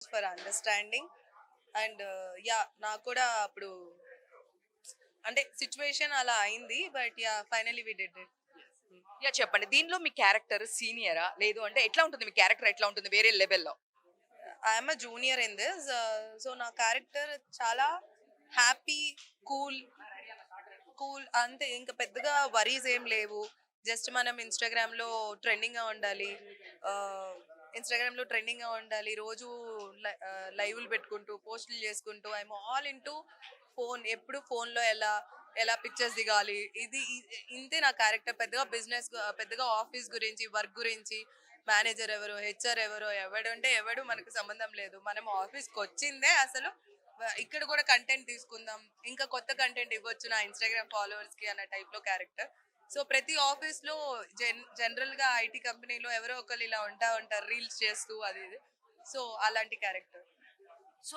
For understanding and yeah నాకు కూడా అప్పుడు అంటే సిచ్యువేషన్ అలా అయింది but yeah finally we did it. చెప్పండి. దీనిలో మీ క్యారెక్టర్ సీనియరా? లేదు అంటే ఎట్లా ఉంటుంది? మీ క్యారెక్టర్ ఎట్లా ఉంటుంది వేరే లెవెల్‌లో? I'm a junior in this. So నా క్యారెక్టర్ చాలా హ్యాపీ, కూల్ కూల్ అంతే. ఇంకా పెద్దగా వరీస్ ఏం లేవు. జస్ట్ మనం ఇన్‌స్టాగ్రామ్‌లో ట్రెండింగ్‌గా ఉండాలి. ఇన్‌స్టాగ్రామ్‌లో ట్రెండింగ్‌గా ఉండాలి. రోజు లైవ్‌లు పెట్టుకుంటూ, పోస్టులు చేసుకుంటూ ఐయామ్ ఆల్ ఇంటూ ఫోన్. ఎప్పుడు ఫోన్‌లో ఎలా ఎలా పిక్చర్స్ దిగాలి. ఇంతే నా క్యారెక్టర్. పెద్దగా బిజినెస్ పెద్దగా ఆఫీస్ గురించి, వర్క్ గురించి, మేనేజర్ ఎవరు, హెచ్ఆర్ ఎవరో, ఎవడంటే ఎవడు మనకు సంబంధం లేదు. మనం ఆఫీస్‌కొచ్చిందే అసలు ఇక్కడ కూడా కంటెంట్ తీసుకుందాం. ఇంకా కొత్త కంటెంట్ ఇవ్వచ్చు నా ఇన్‌స్టాగ్రామ్ ఫాలోవర్స్‌కి అన్న టైప్‌లో క్యారెక్టర్. సో ప్రతి ఆఫీస్‌లో జనరల్‌గా ఐటీ కంపెనీలో ఎవరో ఒకళ్ళు ఇలా ఉంటారు రీల్స్ చేస్తూ అది ఇది. సో అలాంటి క్యారెక్టర్.